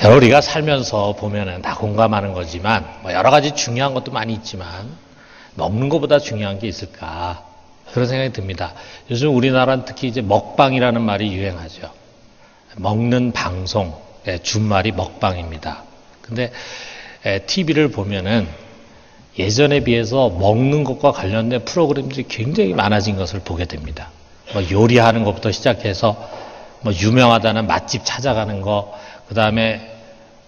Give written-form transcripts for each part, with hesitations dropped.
여러분 우리가 살면서 보면은 다 공감하는 거지만 뭐 여러 가지 중요한 것도 많이 있지만 먹는 것보다 중요한 게 있을까 그런 생각이 듭니다. 요즘 우리나라는 특히 이제 먹방이라는 말이 유행하죠. 먹는 방송, 준말이 먹방입니다. 근데 TV를 보면은 예전에 비해서 먹는 것과 관련된 프로그램들이 굉장히 많아진 것을 보게 됩니다. 뭐 요리하는 것부터 시작해서 뭐 유명하다는 맛집 찾아가는 거, 그 다음에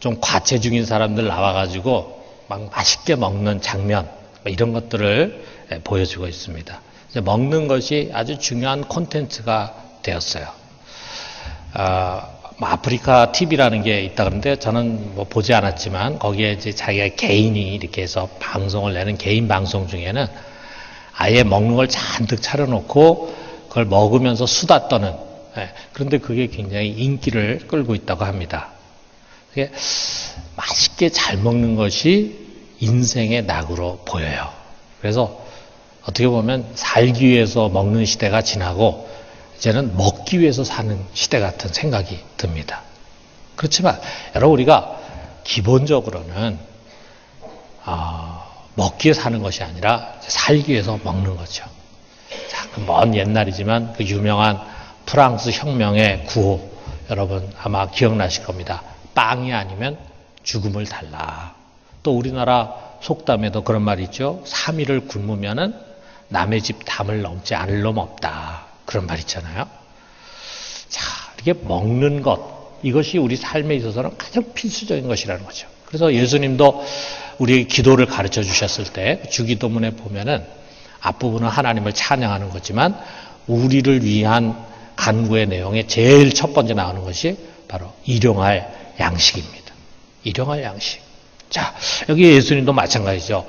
좀 과체중인 사람들 나와가지고 막 맛있게 먹는 장면, 뭐 이런 것들을 보여주고 있습니다. 이제 먹는 것이 아주 중요한 콘텐츠가 되었어요. 뭐 아프리카 TV라는 게 있다 그러는데 저는 뭐 보지 않았지만 거기에 이제 자기가 개인이 이렇게 해서 방송을 내는 개인 방송 중에는 아예 먹는 걸 잔뜩 차려놓고 그걸 먹으면서 수다 떠는, 그런데 그게 굉장히 인기를 끌고 있다고 합니다. 그게 맛있게 잘 먹는 것이 인생의 낙으로 보여요. 그래서 어떻게 보면 살기 위해서 먹는 시대가 지나고 이제는 먹기 위해서 사는 시대 같은 생각이 듭니다. 그렇지만 여러분 우리가 기본적으로는 먹기 위해 사는 것이 아니라 살기 위해서 먹는 거죠. 자, 그 먼 옛날이지만 그 유명한 프랑스 혁명의 구호 여러분 아마 기억나실 겁니다. 빵이 아니면 죽음을 달라. 또 우리나라 속담에도 그런 말이 있죠. 3일을 굶으면은 남의 집 담을 넘지 않을 놈 없다. 그런 말 있잖아요. 자, 이렇게 먹는 것, 이것이 우리 삶에 있어서는 가장 필수적인 것이라는 거죠. 그래서 예수님도 우리에게 기도를 가르쳐 주셨을 때 주기도문에 보면은 앞부분은 하나님을 찬양하는 거지만 우리를 위한 간구의 내용에 제일 첫 번째 나오는 것이 바로 일용할 양식입니다. 일용할 양식. 자, 여기 예수님도 마찬가지죠.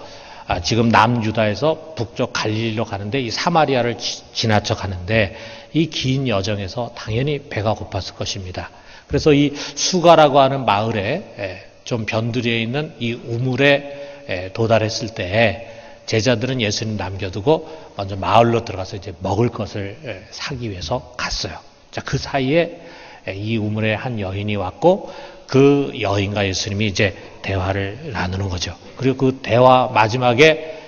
지금 남유다에서 북쪽 갈릴리로 가는데 이 사마리아를 지나쳐 가는데 이 긴 여정에서 당연히 배가 고팠을 것입니다. 그래서 이 수가라고 하는 마을에 좀 변두리에 있는 이 우물에 도달했을 때 제자들은 예수님 남겨두고 먼저 마을로 들어가서 이제 먹을 것을 사기 위해서 갔어요. 자, 그 사이에 이 우물에 한 여인이 왔고 그 여인과 예수님이 이제 대화를 나누는 거죠. 그리고 그 대화 마지막에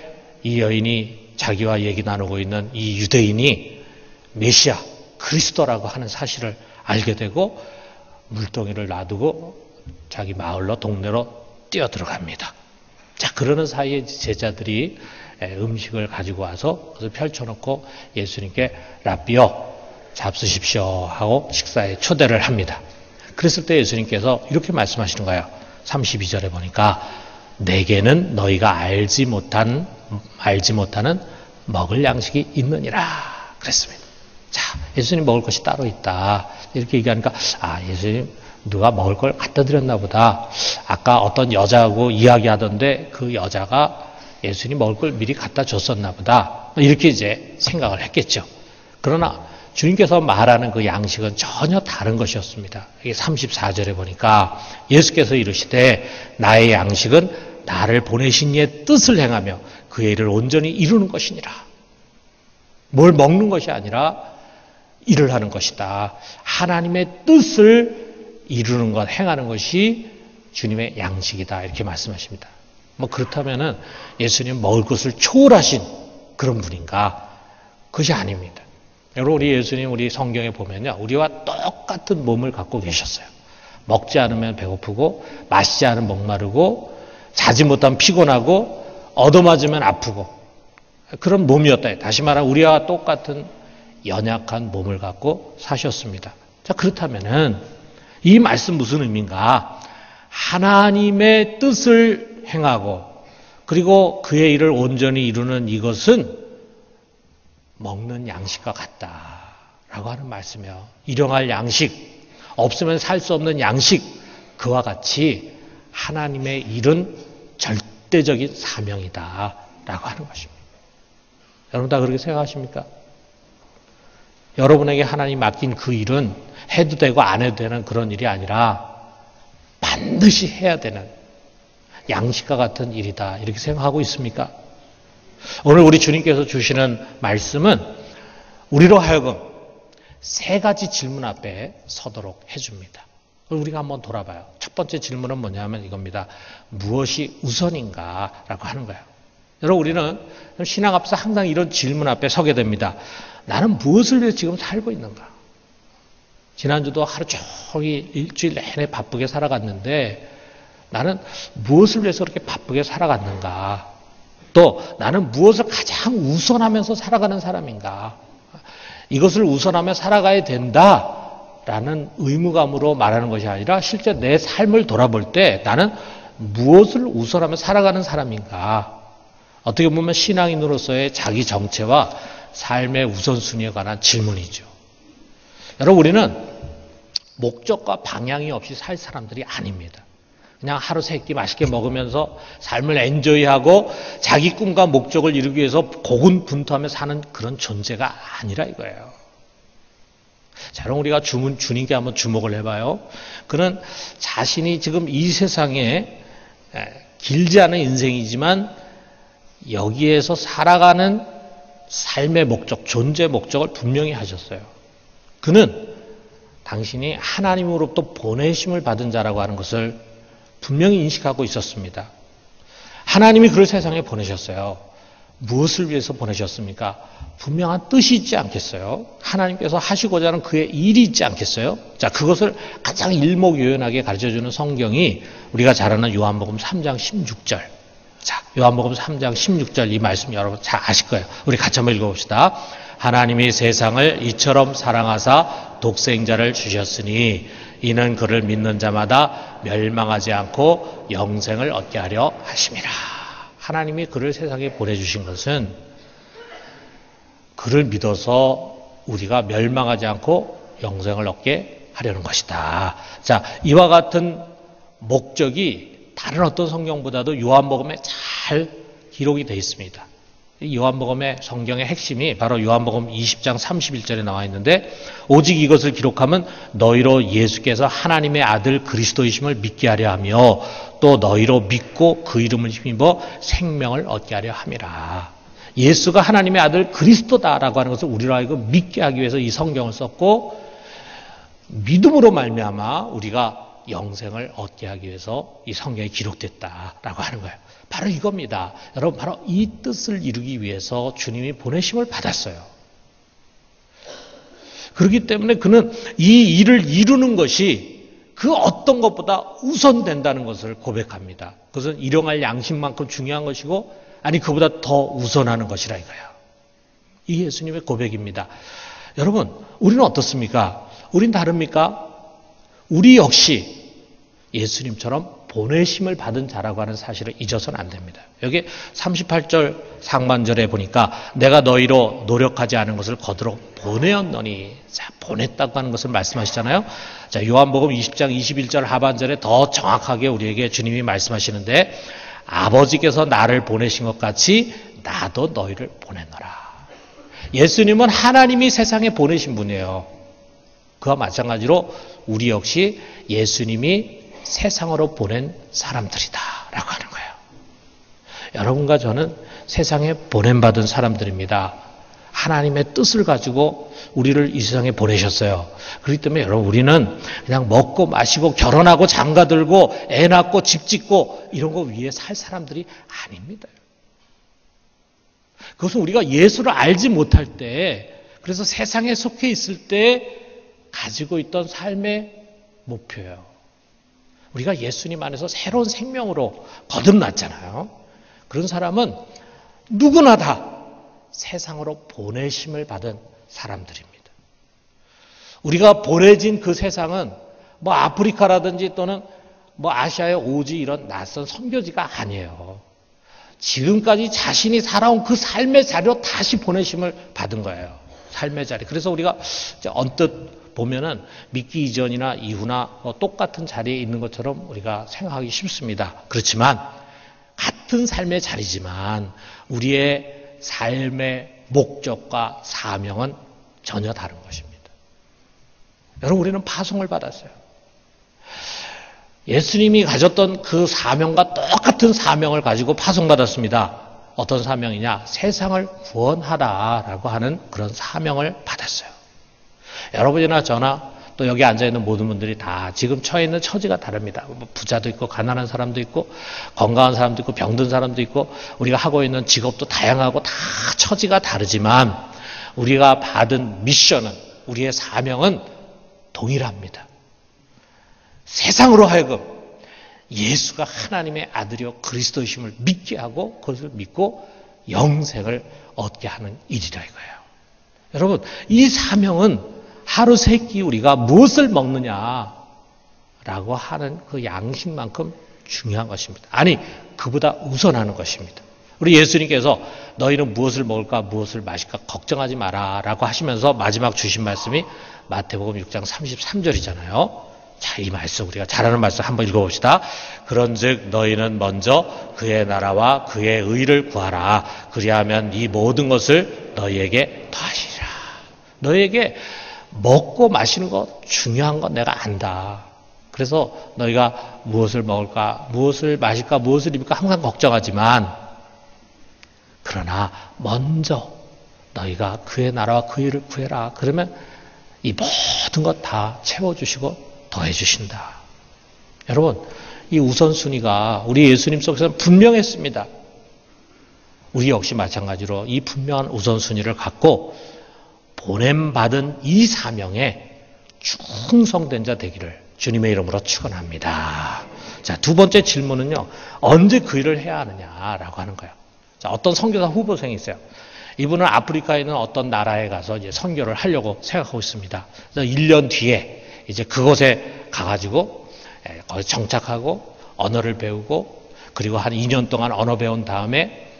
이 여인이 자기와 얘기 나누고 있는 이 유대인이 메시아, 그리스도라고 하는 사실을 알게 되고 물동이를 놔두고 자기 마을로 동네로 뛰어들어갑니다. 자, 그러는 사이에 제자들이 음식을 가지고 와서 그것을 펼쳐놓고 예수님께 라비어 잡수십시오 하고 식사에 초대를 합니다. 그랬을 때 예수님께서 이렇게 말씀하시는 거예요. 32절에 보니까 내게는 너희가 알지 못하는 먹을 양식이 있느니라 그랬습니다. 자, 예수님 먹을 것이 따로 있다 이렇게 얘기하니까 예수님 누가 먹을 걸 갖다 드렸나 보다. 아까 어떤 여자하고 이야기하던데 그 여자가 예수님 먹을 걸 미리 갖다 줬었나 보다. 이렇게 이제 생각을 했겠죠. 그러나 주님께서 말하는 그 양식은 전혀 다른 것이었습니다. 이게 34절에 보니까 예수께서 이르시되 나의 양식은 나를 보내신 이의 뜻을 행하며 그의 일을 온전히 이루는 것이니라. 뭘 먹는 것이 아니라 일을 하는 것이다. 하나님의 뜻을 이루는 것, 행하는 것이 주님의 양식이다. 이렇게 말씀하십니다. 뭐 그렇다면은 예수님 먹을 것을 초월하신 그런 분인가? 그것이 아닙니다. 여러분 우리 예수님 우리 성경에 보면요. 우리와 똑같은 몸을 갖고 계셨어요. 먹지 않으면 배고프고 마시지 않으면 목마르고 자지 못하면 피곤하고 얻어맞으면 아프고 그런 몸이었다. 다시 말하면 우리와 똑같은 연약한 몸을 갖고 사셨습니다. 자, 그렇다면은 이 말씀 무슨 의미인가? 하나님의 뜻을 행하고 그리고 그의 일을 온전히 이루는 이것은 먹는 양식과 같다라고 하는 말씀이에요. 일용할 양식, 없으면 살 수 없는 양식, 그와 같이 하나님의 일은 절대적인 사명이다라고 하는 것입니다. 여러분 다 그렇게 생각하십니까? 여러분에게 하나님 맡긴 그 일은 해도 되고 안 해도 되는 그런 일이 아니라 반드시 해야 되는 양식과 같은 일이다. 이렇게 생각하고 있습니까? 오늘 우리 주님께서 주시는 말씀은 우리로 하여금 세 가지 질문 앞에 서도록 해줍니다. 우리가 한번 돌아봐요. 첫 번째 질문은 뭐냐면 이겁니다. 무엇이 우선인가라고 하는 거예요. 여러분, 우리는 신앙 앞에서 항상 이런 질문 앞에 서게 됩니다. 나는 무엇을 위해서 지금 살고 있는가? 지난주도 하루 종일 일주일 내내 바쁘게 살아갔는데 나는 무엇을 위해서 그렇게 바쁘게 살아갔는가? 또 나는 무엇을 가장 우선하면서 살아가는 사람인가? 이것을 우선하며 살아가야 된다라는 의무감으로 말하는 것이 아니라 실제 내 삶을 돌아볼 때 나는 무엇을 우선하며 살아가는 사람인가? 어떻게 보면 신앙인으로서의 자기 정체와 삶의 우선순위에 관한 질문이죠. 여러분, 우리는 목적과 방향이 없이 살 사람들이 아닙니다. 그냥 하루 세 끼 맛있게 먹으면서 삶을 엔조이하고 자기 꿈과 목적을 이루기 위해서 고군분투하며 사는 그런 존재가 아니라 이거예요. 자, 그럼 우리가 주님께 한번 주목을 해봐요. 그는 자신이 지금 이 세상에 길지 않은 인생이지만 여기에서 살아가는 삶의 목적, 존재 목적을 분명히 하셨어요. 그는 당신이 하나님으로부터 보내심을 받은 자라고 하는 것을 분명히 인식하고 있었습니다. 하나님이 그를 세상에 보내셨어요. 무엇을 위해서 보내셨습니까? 분명한 뜻이 있지 않겠어요? 하나님께서 하시고자 하는 그의 일이 있지 않겠어요? 자, 그것을 가장 일목요연하게 가르쳐주는 성경이 우리가 잘 아는 요한복음 3장 16절. 자, 요한복음 3장 16절 이 말씀 여러분 잘 아실 거예요. 우리 같이 한번 읽어봅시다. 하나님이 세상을 이처럼 사랑하사 독생자를 주셨으니 이는 그를 믿는 자마다 멸망하지 않고 영생을 얻게 하려 하심이라. 하나님이 그를 세상에 보내주신 것은 그를 믿어서 우리가 멸망하지 않고 영생을 얻게 하려는 것이다. 자, 이와 같은 목적이 다른 어떤 성경보다도 요한복음에 잘 기록이 되어 있습니다. 요한복음의 성경의 핵심이 바로 요한복음 20장 31절에 나와 있는데 오직 이것을 기록하면 너희로 예수께서 하나님의 아들 그리스도이심을 믿게 하려 하며 또 너희로 믿고 그 이름을 힘입어 생명을 얻게 하려 함이라. 예수가 하나님의 아들 그리스도다라고 하는 것을 우리로 하여금 믿게 하기 위해서 이 성경을 썼고 믿음으로 말미암아 우리가 영생을 얻게 하기 위해서 이 성경이 기록됐다라고 하는 거예요. 바로 이겁니다. 여러분, 바로 이 뜻을 이루기 위해서 주님이 보내심을 받았어요. 그렇기 때문에 그는 이 일을 이루는 것이 그 어떤 것보다 우선된다는 것을 고백합니다. 그것은 일용할 양식만큼 중요한 것이고 아니 그보다 더 우선하는 것이라 이거예요. 이 예수님의 고백입니다. 여러분, 우리는 어떻습니까? 우린 다릅니까? 우리 역시 예수님처럼 보내심을 받은 자라고 하는 사실을 잊어서는 안 됩니다. 여기 38절 상반절에 보니까 내가 너희로 노력하지 않은 것을 거두러 보내었노니, 자, 보냈다고 하는 것을 말씀하시잖아요. 자, 요한복음 20장 21절 하반절에 더 정확하게 우리에게 주님이 말씀하시는데 아버지께서 나를 보내신 것 같이 나도 너희를 보냈노라. 예수님은 하나님이 세상에 보내신 분이에요. 그와 마찬가지로 우리 역시 예수님이 세상으로 보낸 사람들이다 라고 하는 거예요. 여러분과 저는 세상에 보냄받은 사람들입니다. 하나님의 뜻을 가지고 우리를 이 세상에 보내셨어요. 그렇기 때문에 여러분, 우리는 그냥 먹고 마시고 결혼하고 장가들고 애 낳고 집 짓고 이런 거 위해 살 사람들이 아닙니다. 그것은 우리가 예수를 알지 못할 때, 그래서 세상에 속해 있을 때 가지고 있던 삶의 목표예요. 우리가 예수님 안에서 새로운 생명으로 거듭났잖아요. 그런 사람은 누구나 다 세상으로 보내심을 받은 사람들입니다. 우리가 보내진 그 세상은 뭐 아프리카라든지 또는 뭐 아시아의 오지 이런 낯선 선교지가 아니에요. 지금까지 자신이 살아온 그 삶의 자리로 다시 보내심을 받은 거예요. 삶의 자리. 그래서 우리가 언뜻 보면은 믿기 이전이나 이후나 똑같은 자리에 있는 것처럼 우리가 생각하기 쉽습니다. 그렇지만 같은 삶의 자리지만 우리의 삶의 목적과 사명은 전혀 다른 것입니다. 여러분, 우리는 파송을 받았어요. 예수님이 가졌던 그 사명과 똑같은 사명을 가지고 파송받았습니다. 어떤 사명이냐? 세상을 구원하라라고 하는 그런 사명을 받았어요. 여러분이나 저나 또 여기 앉아있는 모든 분들이 다 지금 처해 있는 처지가 다릅니다. 뭐 부자도 있고 가난한 사람도 있고 건강한 사람도 있고 병든 사람도 있고 우리가 하고 있는 직업도 다양하고 다 처지가 다르지만 우리가 받은 미션은, 우리의 사명은 동일합니다. 세상으로 하여금 예수가 하나님의 아들이요 그리스도이심을 믿게 하고 그것을 믿고 영생을 얻게 하는 일이라 이거예요. 여러분, 이 사명은 하루 세 끼 우리가 무엇을 먹느냐라고 하는 그 양식만큼 중요한 것입니다. 아니, 그보다 우선하는 것입니다. 우리 예수님께서 너희는 무엇을 먹을까 무엇을 마실까 걱정하지 마라 라고 하시면서 마지막 주신 말씀이 마태복음 6장 33절이잖아요. 자, 이 말씀 우리가 잘 아는 말씀 한번 읽어봅시다. 그런즉 너희는 먼저 그의 나라와 그의 의를 구하라. 그리하면 이 모든 것을 너희에게 더하시리라. 너희에게 먹고 마시는 것 중요한 건 내가 안다. 그래서 너희가 무엇을 먹을까 무엇을 마실까 무엇을 입을까 항상 걱정하지만 그러나 먼저 너희가 그의 나라와 그 일을 구해라. 그러면 이 모든 것 다 채워주시고 더해주신다. 여러분, 이 우선순위가 우리 예수님 속에서는 분명했습니다. 우리 역시 마찬가지로 이 분명한 우선순위를 갖고 보냄받은 이 사명에 충성된 자 되기를 주님의 이름으로 축원합니다. 자, 두 번째 질문은요. 언제 그 일을 해야 하느냐라고 하는 거예요. 자, 어떤 선교사 후보생이 있어요. 이분은 아프리카에 있는 어떤 나라에 가서 이제 선교를 하려고 생각하고 있습니다. 그래서 1년 뒤에 이제 그곳에 가가지고 거기 정착하고 언어를 배우고 그리고 한 2년 동안 언어 배운 다음에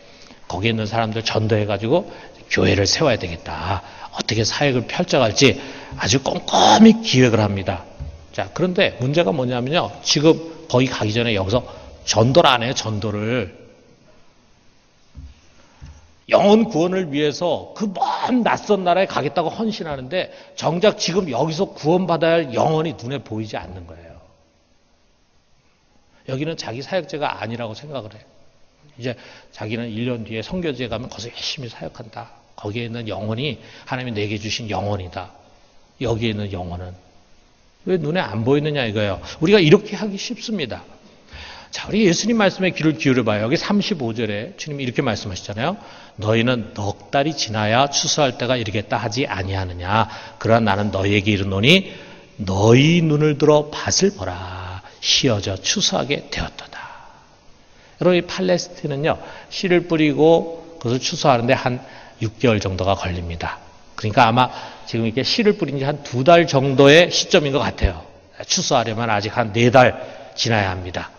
거기 있는 사람들 전도해가지고 교회를 세워야 되겠다. 어떻게 사역을 펼쳐갈지 아주 꼼꼼히 기획을 합니다. 자, 그런데 문제가 뭐냐면요. 지금 거기 가기 전에 여기서 전도를 안 해요. 전도를. 영혼 구원을 위해서 그 먼 낯선 나라에 가겠다고 헌신하는데 정작 지금 여기서 구원받아야 할 영혼이 눈에 보이지 않는 거예요. 여기는 자기 사역제가 아니라고 생각을 해요. 이제 자기는 1년 뒤에 선교지에 가면 거기서 열심히 사역한다. 거기에 있는 영혼이 하나님이 내게 주신 영혼이다. 여기에 있는 영혼은 왜 눈에 안 보이느냐 이거예요. 우리가 이렇게 하기 쉽습니다. 자, 우리 예수님 말씀에 귀를 기울여봐요. 여기 35절에 주님이 이렇게 말씀하시잖아요. 너희는 넉 달이 지나야 추수할 때가 이르겠다 하지 아니하느냐. 그러나 나는 너희에게 이르노니 너희 눈을 들어 밭을 보라. 휘어져 추수하게 되었도다. 여러분, 이 팔레스틴은요. 씨를 뿌리고 그것을 추수하는데 한 6개월 정도가 걸립니다. 그러니까 아마 지금 이렇게 씨를 뿌린 지 한 2달 정도의 시점인 것 같아요. 추수하려면 아직 한 4달 지나야 합니다.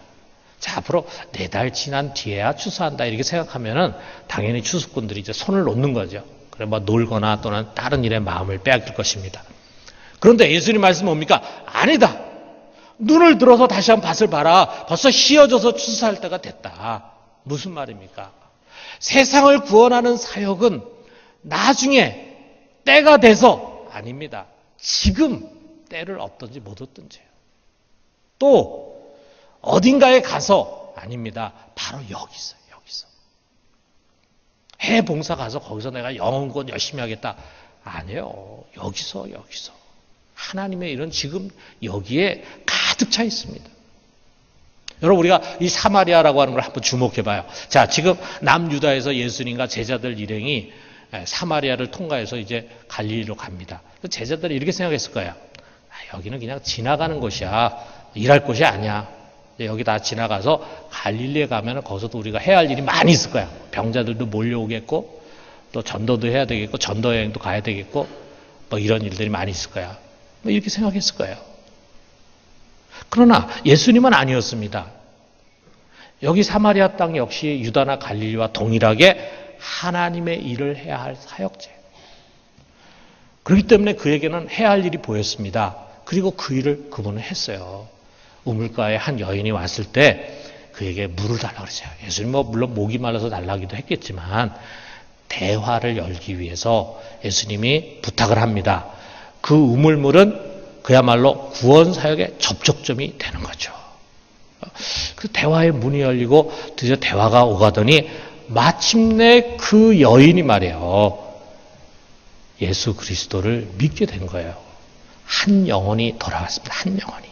자, 앞으로 4달 지난 뒤에야 추수한다 이렇게 생각하면은 당연히 추수꾼들이 이제 손을 놓는 거죠. 그래 뭐 놀거나 또는 다른 일에 마음을 빼앗길 것입니다. 그런데 예수님 말씀은 뭡니까? 아니다. 눈을 들어서 다시 한번 밭을 봐라. 벌써 휘어져서 추수할 때가 됐다. 무슨 말입니까? 세상을 구원하는 사역은 나중에 때가 돼서 아닙니다. 지금 때를 얻든지 못 얻든지요. 또 어딘가에 가서 아닙니다. 바로 여기서. 해 봉사 가서 거기서 내가 영혼구원 열심히 하겠다. 아니에요. 여기서. 하나님의 일은 지금 여기에 가득 차 있습니다. 여러분, 우리가 이 사마리아라고 하는 걸 한번 주목해 봐요. 자, 지금 남유다에서 예수님과 제자들 일행이 사마리아를 통과해서 이제 갈릴리로 갑니다. 제자들이 이렇게 생각했을 거예요. 여기는 그냥 지나가는 곳이야. 일할 곳이 아니야. 여기 다 지나가서 갈릴리에 가면 거기서도 우리가 해야 할 일이 많이 있을 거야. 병자들도 몰려오겠고 또 전도도 해야 되겠고 전도 여행도 가야 되겠고 뭐 이런 일들이 많이 있을 거야. 뭐 이렇게 생각했을 거예요. 그러나 예수님은 아니었습니다. 여기 사마리아 땅 역시 유다나 갈릴리와 동일하게 하나님의 일을 해야 할 사역자예요. 그렇기 때문에 그에게는 해야 할 일이 보였습니다. 그리고 그 일을 그분은 했어요. 우물가에 한 여인이 왔을 때 그에게 물을 달라고 그러죠. 예수님 물론 목이 말라서 달라기도 했겠지만 대화를 열기 위해서 예수님이 부탁을 합니다. 그 우물물은 그야말로 구원 사역의 접촉점이 되는 거죠. 그 대화의 문이 열리고 드디어 대화가 오가더니 마침내 그 여인이 말이에요. 예수 그리스도를 믿게 된 거예요. 한 영혼이 돌아왔습니다. 한 영혼이.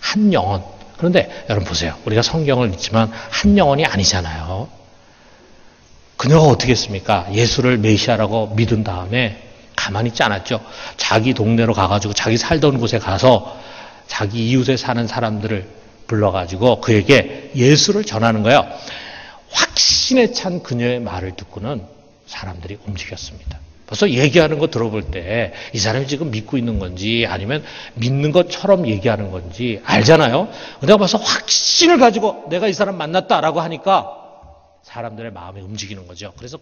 한 영혼. 그런데 여러분 보세요. 우리가 성경을 읽지만 한 영혼이 아니잖아요. 그녀가 어떻게 했습니까? 예수를 메시아라고 믿은 다음에 가만히 있지 않았죠. 자기 동네로 가가지고 자기 살던 곳에 가서 자기 이웃에 사는 사람들을 불러가지고 그에게 예수를 전하는 거예요. 확신에 찬 그녀의 말을 듣고는 사람들이 움직였습니다. 벌써 얘기하는 거 들어볼 때 이 사람이 지금 믿고 있는 건지 아니면 믿는 것처럼 얘기하는 건지 알잖아요. 내가 벌써 확신을 가지고 내가 이 사람 만났다라고 하니까 사람들의 마음이 움직이는 거죠. 그래서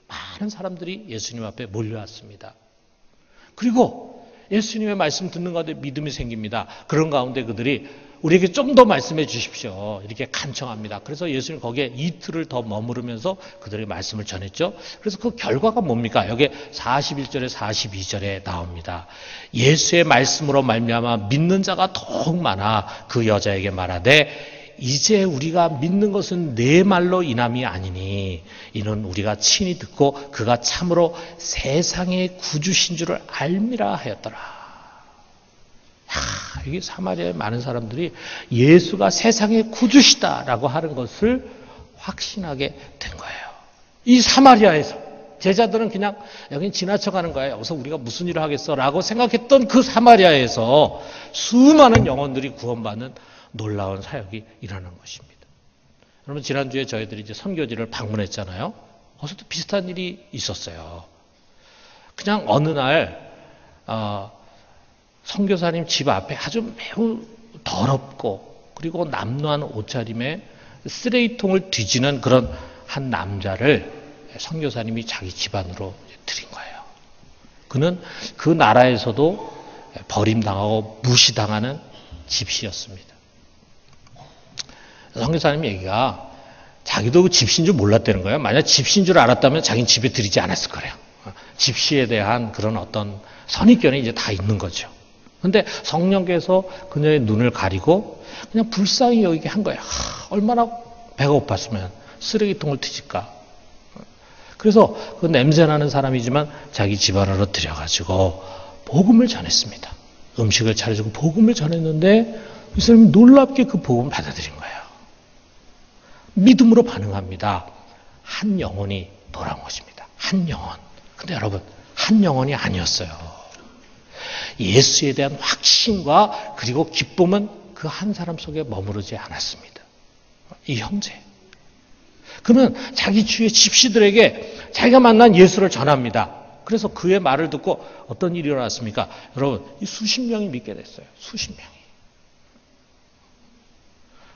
많은 사람들이 예수님 앞에 몰려왔습니다. 그리고 예수님의 말씀 듣는 가운데 믿음이 생깁니다. 그런 가운데 그들이 우리에게 좀 더 말씀해 주십시오. 이렇게 간청합니다. 그래서 예수님 거기에 이틀을 더 머무르면서 그들의 말씀을 전했죠. 그래서 그 결과가 뭡니까? 여기 41절에 42절에 나옵니다. 예수의 말씀으로 말미암아 믿는 자가 더욱 많아 그 여자에게 말하되 이제 우리가 믿는 것은 내 말로 인함이 아니니 이는 우리가 친히 듣고 그가 참으로 세상의 구주신 줄을 알미라 하였더라. 이게 사마리아의 많은 사람들이 예수가 세상의 구주시다라고 하는 것을 확신하게 된 거예요. 이 사마리아에서 제자들은 그냥 여긴 지나쳐가는 거예요. 여기서 우리가 무슨 일을 하겠어 라고 생각했던 그 사마리아에서 수많은 영혼들이 구원받는 놀라운 사역이 일어난 것입니다. 여러분 지난주에 저희들이 이제 선교지를 방문했잖아요. 거기서도 비슷한 일이 있었어요. 그냥 어느 날 선교사님 집 앞에 아주 매우 더럽고 그리고 남루한 옷차림에 쓰레기통을 뒤지는 그런 한 남자를 선교사님이 자기 집안으로 들인 거예요. 그는 그 나라에서도 버림당하고 무시당하는 집시였습니다. 선교사님 얘기가 자기도 그 집시인 줄 몰랐다는 거예요. 만약 집시인 줄 알았다면 자기는 집에 들이지 않았을 거예요. 집시에 대한 그런 어떤 선입견이 이제 다 있는 거죠. 그런데 성령께서 그녀의 눈을 가리고 그냥 불쌍히 여기게 한 거예요. 얼마나 배가 고팠으면 쓰레기통을 뒤질까. 그래서 그 냄새나는 사람이지만 자기 집안으로 들여가지고 복음을 전했습니다. 음식을 차려주고 복음을 전했는데 이 사람이 놀랍게 그 복음을 받아들인 거예요. 믿음으로 반응합니다. 한 영혼이 돌아온 것입니다. 한 영혼. 근데 여러분 한 영혼이 아니었어요. 예수에 대한 확신과 그리고 기쁨은 그 한 사람 속에 머무르지 않았습니다. 이 형제. 그는 자기 주위의 집시들에게 자기가 만난 예수를 전합니다. 그래서 그의 말을 듣고 어떤 일이 일어났습니까? 여러분, 수십 명이 믿게 됐어요. 수십 명이.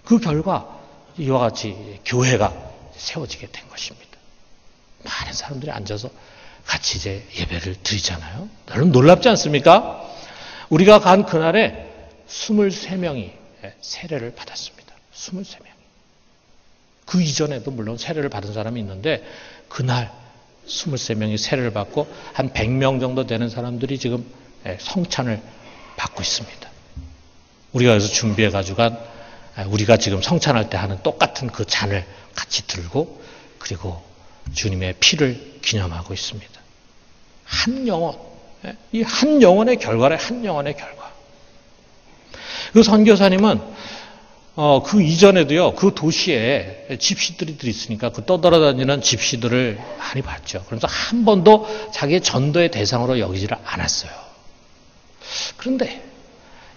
그 결과 이와 같이 교회가 세워지게 된 것입니다. 많은 사람들이 앉아서 같이 이제 예배를 드리잖아요. 여러분 놀랍지 않습니까? 우리가 간 그날에 23명이 세례를 받았습니다. 23명이. 그 이전에도 물론 세례를 받은 사람이 있는데 그날 23명이 세례를 받고 한 100명 정도 되는 사람들이 지금 성찬을 받고 있습니다. 우리가 그래서 준비해가지고 우리가 지금 성찬할 때 하는 똑같은 그 잔을 같이 들고 그리고 주님의 피를 기념하고 있습니다. 한 영혼. 이 한 영혼의 결과래, 한 영혼의 결과. 그 선교사님은 그 이전에도요, 그 도시에 집시들이 있으니까 그 떠돌아다니는 집시들을 많이 봤죠. 그러면서 한 번도 자기의 전도의 대상으로 여기지를 않았어요. 그런데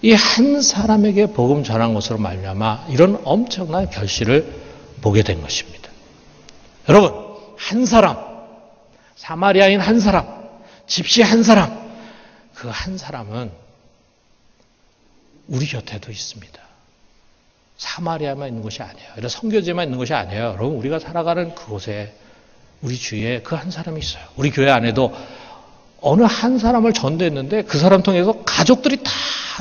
이 한 사람에게 복음 전한 것으로 말미암아 이런 엄청난 결실을 보게 된 것입니다. 여러분, 한 사람, 사마리아인 한 사람, 집시 한 사람, 그 한 사람은 우리 곁에도 있습니다. 사마리아만 있는 것이 아니에요. 이런 선교지만 있는 것이 아니에요. 여러분, 우리가 살아가는 그곳에 우리 주위에 그 한 사람이 있어요. 우리 교회 안에도 어느 한 사람을 전도했는데 그 사람 통해서 가족들이 다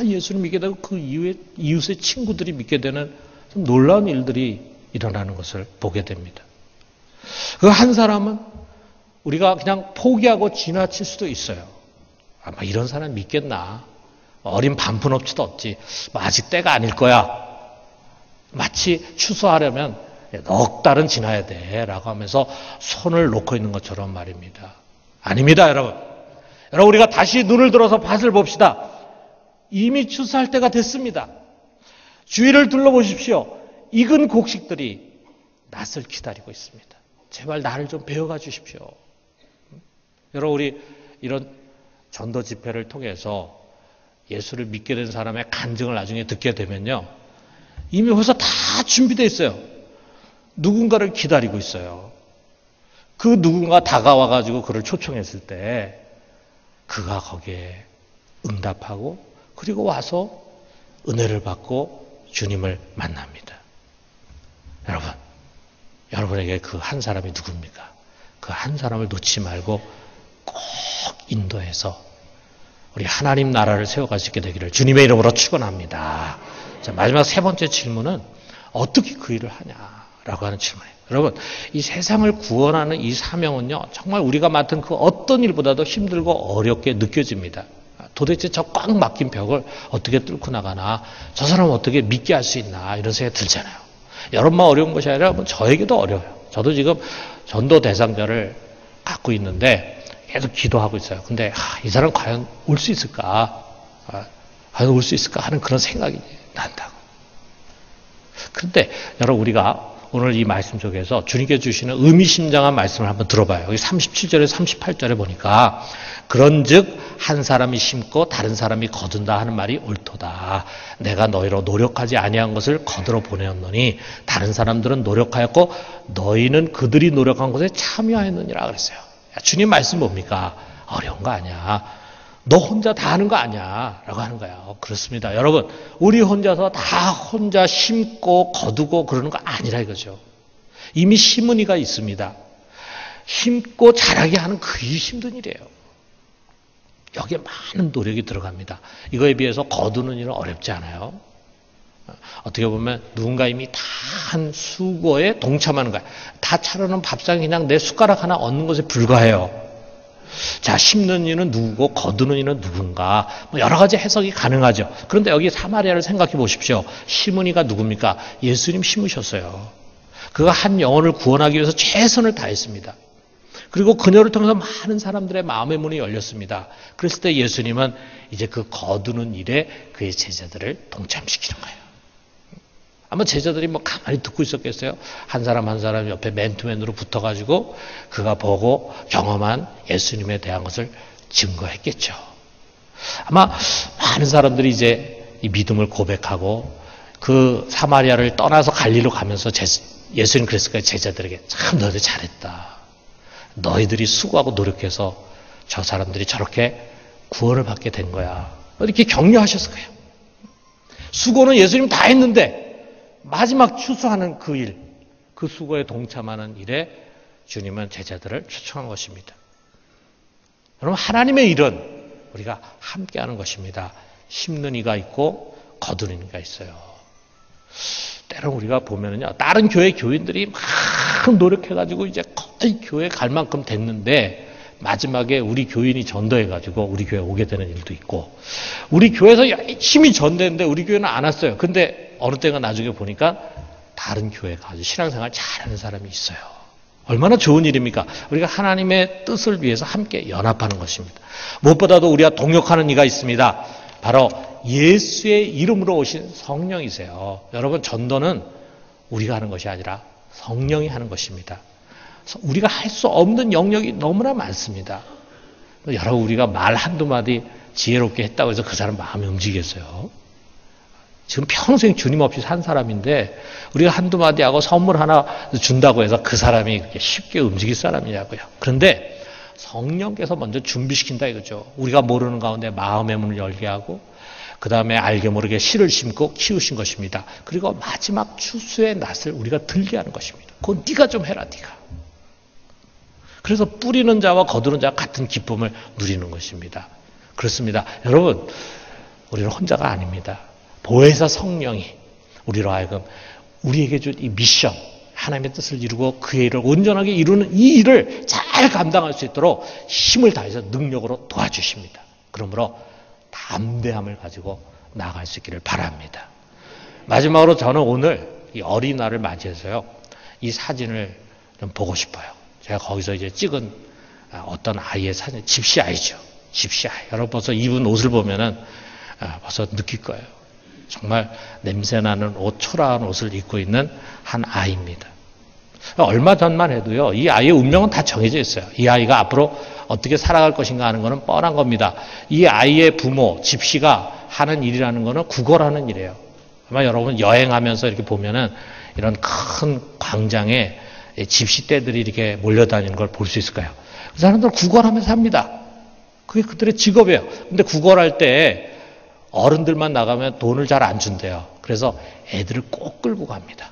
예수를 믿게 되고 그 이웃의 친구들이 믿게 되는 좀 놀라운 일들이 일어나는 것을 보게 됩니다. 그 한 사람은 우리가 그냥 포기하고 지나칠 수도 있어요. 아마 이런 사람 믿겠나? 어린 반푼업체도 없지. 아직 때가 아닐 거야. 마치 추수하려면 넉 달은 지나야 돼 라고 하면서 손을 놓고 있는 것처럼 말입니다. 아닙니다, 여러분. 여러분, 우리가 다시 눈을 들어서 밭을 봅시다. 이미 추수할 때가 됐습니다. 주위를 둘러보십시오. 익은 곡식들이 낫을 기다리고 있습니다. 제발 나를 좀 배워가 주십시오. 여러분, 우리 이런 전도 집회를 통해서 예수를 믿게 된 사람의 간증을 나중에 듣게 되면요, 이미 벌써 다 준비되어 있어요. 누군가를 기다리고 있어요. 그 누군가 다가와가지고 그를 초청했을 때 그가 거기에 응답하고 그리고 와서 은혜를 받고 주님을 만납니다. 여러분, 여러분에게 그 한 사람이 누굽니까? 그 한 사람을 놓지 말고 꼭 인도해서 우리 하나님 나라를 세워갈 수 있게 되기를 주님의 이름으로 축원합니다. 자, 마지막 세 번째 질문은 어떻게 그 일을 하냐라고 하는 질문이에요. 여러분, 이 세상을 구원하는 이 사명은요, 정말 우리가 맡은 그 어떤 일보다도 힘들고 어렵게 느껴집니다. 도대체 저 꽉 막힌 벽을 어떻게 뚫고 나가나, 저 사람을 어떻게 믿게 할 수 있나, 이런 생각이 들잖아요. 여러분만 어려운 것이 아니라 저에게도 어려워요. 저도 지금 전도 대상자를 갖고 있는데 계속 기도하고 있어요. 근데 이 사람 과연 올 수 있을까? 과연 올 수 있을까 하는 그런 생각이 난다고. 그런데 여러분, 우리가 오늘 이 말씀 속에서 주님께 주시는 의미심장한 말씀을 한번 들어봐요. 여기 37절에 38절에 보니까 그런즉 한 사람이 심고 다른 사람이 거둔다 하는 말이 옳도다. 내가 너희로 노력하지 아니한 것을 거들어 보내었노니 다른 사람들은 노력하였고 너희는 그들이 노력한 것에 참여하였느니라 그랬어요. 야, 주님 말씀 뭡니까? 어려운 거 아니야. 너 혼자 다 하는 거 아니야 라고 하는 거예요. 그렇습니다. 여러분, 우리 혼자서 다 혼자 심고 거두고 그러는 거 아니라 이거죠. 이미 심은 이가 있습니다. 심고 자라게 하는 그게 힘든 일이에요. 여기에 많은 노력이 들어갑니다. 이거에 비해서 거두는 일은 어렵지 않아요. 어떻게 보면 누군가 이미 다 한 수고에 동참하는 거야. 다 차려놓은 밥상에 그냥 내 숟가락 하나 얹는 것에 불과해요. 자, 심는 이는 누구고 거두는 이는 누군가, 여러 가지 해석이 가능하죠. 그런데 여기 사마리아를 생각해 보십시오. 심은 이가 누굽니까? 예수님 심으셨어요. 그가 한 영혼을 구원하기 위해서 최선을 다했습니다. 그리고 그녀를 통해서 많은 사람들의 마음의 문이 열렸습니다. 그랬을 때 예수님은 이제 그 거두는 일에 그의 제자들을 동참시키는 거예요. 아마 제자들이 가만히 듣고 있었겠어요? 한 사람 한 사람 옆에 맨투맨으로 붙어가지고 그가 보고 경험한 예수님에 대한 것을 증거했겠죠. 아마 많은 사람들이 이제 이 믿음을 고백하고 그 사마리아를 떠나서 갈리로 가면서 예수님 그랬을 거예요. 제자들에게 참 너희들 잘했다. 너희들이 수고하고 노력해서 저 사람들이 저렇게 구원을 받게 된 거야. 이렇게 격려하셨을 거예요. 수고는 예수님 다 했는데 마지막 추수하는 그 일, 그 수고에 동참하는 일에 주님은 제자들을 초청한 것입니다. 여러분, 하나님의 일은 우리가 함께하는 것입니다. 심는 이가 있고 거두는 이가 있어요. 때로는 우리가 보면은요, 다른 교회 교인들이 막 노력해가지고 이제 거의 교회 갈 만큼 됐는데 마지막에 우리 교인이 전도해가지고 우리 교회 오게 되는 일도 있고, 우리 교회에서 열심히 전도했는데 우리 교회는 안 왔어요. 근데 어느 때가 나중에 보니까 다른 교회 가서 신앙생활 잘하는 사람이 있어요. 얼마나 좋은 일입니까? 우리가 하나님의 뜻을 위해서 함께 연합하는 것입니다. 무엇보다도 우리가 동역하는 이가 있습니다. 바로 예수의 이름으로 오신 성령이세요. 여러분, 전도는 우리가 하는 것이 아니라 성령이 하는 것입니다. 우리가 할 수 없는 영역이 너무나 많습니다. 여러분, 우리가 말 한두 마디 지혜롭게 했다고 해서 그 사람 마음이 움직이겠어요? 지금 평생 주님 없이 산 사람인데 우리가 한두 마디 하고 선물 하나 준다고 해서 그 사람이 그렇게 쉽게 움직일 사람이냐고요. 그런데 성령께서 먼저 준비시킨다 이거죠. 우리가 모르는 가운데 마음의 문을 열게 하고 그 다음에 알게 모르게 씨를 심고 키우신 것입니다. 그리고 마지막 추수의 낫을 우리가 들게 하는 것입니다. 그건 네가 좀 해라, 네가. 그래서 뿌리는 자와 거두는 자와 같은 기쁨을 누리는 것입니다. 그렇습니다. 여러분, 우리는 혼자가 아닙니다. 보혜사 성령이 우리로 하여금 우리에게 준 이 미션, 하나님의 뜻을 이루고 그의 일을 온전하게 이루는 이 일을 잘 감당할 수 있도록 힘을 다해서 능력으로 도와주십니다. 그러므로 담대함을 가지고 나아갈 수 있기를 바랍니다. 마지막으로 저는 오늘 이 어린이날을 맞이해서요, 이 사진을 좀 보고 싶어요. 제가 거기서 이제 찍은 어떤 아이의 사진, 집시 아이죠. 집시. 여러분 벌써 입은 옷을 보면은 벌써 느낄 거예요. 정말 냄새나는 옷, 초라한 옷을 입고 있는 한 아이입니다. 얼마 전만 해도요, 이 아이의 운명은 다 정해져 있어요. 이 아이가 앞으로 어떻게 살아갈 것인가 하는 것은 뻔한 겁니다. 이 아이의 부모, 집시가 하는 일이라는 것은 구걸하는 일이에요. 아마 여러분 여행하면서 이렇게 보면은 이런 큰 광장에 집시떼들이 이렇게 몰려다니는 걸 볼 수 있을 거예요. 그 사람들은 구걸하면서 삽니다. 그게 그들의 직업이에요. 근데 구걸할 때 어른들만 나가면 돈을 잘 안 준대요. 그래서 애들을 꼭 끌고 갑니다.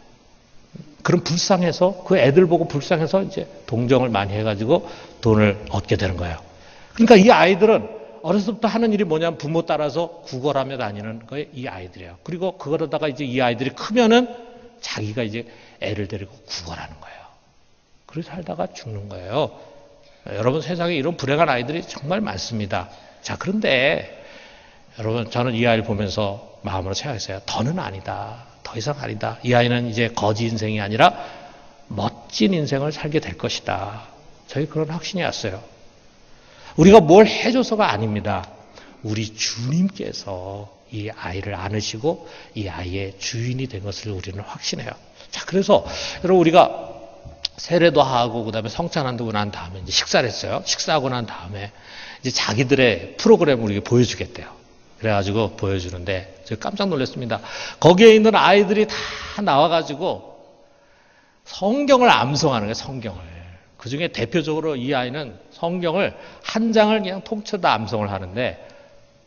그럼 불쌍해서 그 애들 보고 불쌍해서 이제 동정을 많이 해가지고 돈을 얻게 되는 거예요. 그러니까 이 아이들은 어렸을 때부터 하는 일이 뭐냐면 부모 따라서 구걸하며 다니는 거에 이 아이들이에요. 그리고 그러다가 이제 이 아이들이 크면은 자기가 이제 애를 데리고 구걸하는 거예요. 그렇게 살다가 죽는 거예요. 여러분 세상에 이런 불행한 아이들이 정말 많습니다. 자, 그런데 여러분 저는 이 아이를 보면서 마음으로 생각했어요. 더는 아니다. 더 이상 아니다. 이 아이는 이제 거지 인생이 아니라 멋진 인생을 살게 될 것이다. 저희 그런 확신이 왔어요. 우리가 뭘 해줘서가 아닙니다. 우리 주님께서 이 아이를 안으시고 이 아이의 주인이 된 것을 우리는 확신해요. 자, 그래서 여러분 우리가 세례도 하고 그다음에 성찬한다고 난 다음에 이제 식사를 했어요. 식사하고 난 다음에 이제 자기들의 프로그램을 우리에게 보여주겠대요. 그래가지고 보여주는데 제가 깜짝 놀랐습니다. 거기에 있는 아이들이 다 나와가지고 성경을 암송하는 거예요. 성경을. 그 중에 대표적으로 이 아이는 성경을 한 장을 그냥 통째로 다 암송을 하는데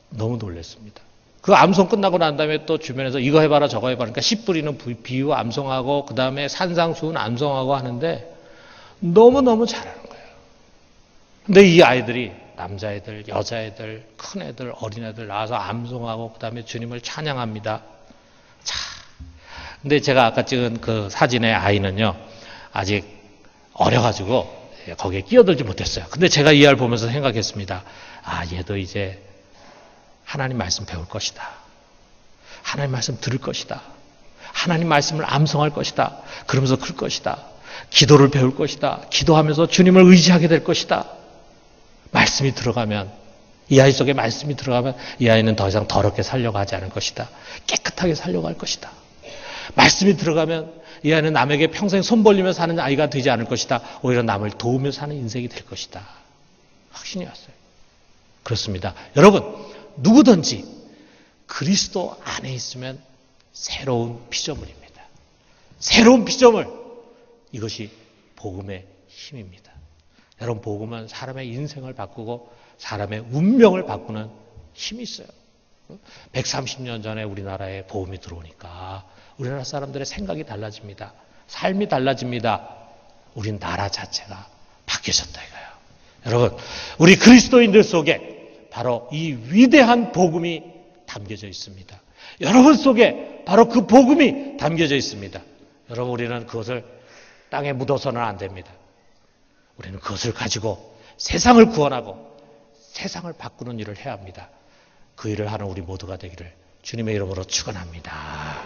너무 놀랐습니다. 그 암송 끝나고 난 다음에 또 주변에서 이거 해봐라 저거 해봐라. 그러니까 씨 뿌리는 비유 암송하고 그 다음에 산상수훈 암송하고 하는데 너무너무 잘하는 거예요. 근데 이 아이들이 남자애들, 여자애들, 큰애들, 어린애들 나와서 암송하고 그 다음에 주님을 찬양합니다. 자, 근데 제가 아까 찍은 그 사진의 아이는요 아직 어려가지고 거기에 끼어들지 못했어요. 근데 제가 이 아이를 보면서 생각했습니다. 아, 얘도 이제 하나님 말씀 배울 것이다. 하나님 말씀 들을 것이다. 하나님 말씀을 암송할 것이다. 그러면서 클 것이다. 기도를 배울 것이다. 기도하면서 주님을 의지하게 될 것이다. 말씀이 들어가면, 이 아이 속에 말씀이 들어가면 이 아이는 더 이상 더럽게 살려고 하지 않을 것이다. 깨끗하게 살려고 할 것이다. 말씀이 들어가면 이 아이는 남에게 평생 손 벌리며 사는 아이가 되지 않을 것이다. 오히려 남을 도우며 사는 인생이 될 것이다. 확신이 왔어요. 그렇습니다. 여러분, 누구든지 그리스도 안에 있으면 새로운 피조물입니다. 새로운 피조물. 이것이 복음의 힘입니다. 여러분, 복음은 사람의 인생을 바꾸고 사람의 운명을 바꾸는 힘이 있어요. 130년 전에 우리나라에 복음이 들어오니까 우리나라 사람들의 생각이 달라집니다. 삶이 달라집니다. 우리 나라 자체가 바뀌어졌다 이거예요. 여러분, 우리 그리스도인들 속에 바로 이 위대한 복음이 담겨져 있습니다. 여러분 속에 바로 그 복음이 담겨져 있습니다. 여러분, 우리는 그것을 땅에 묻어서는 안 됩니다. 우리는 그것을 가지고 세상을 구원하고 세상을 바꾸는 일을 해야 합니다. 그 일을 하는 우리 모두가 되기를 주님의 이름으로 축원합니다.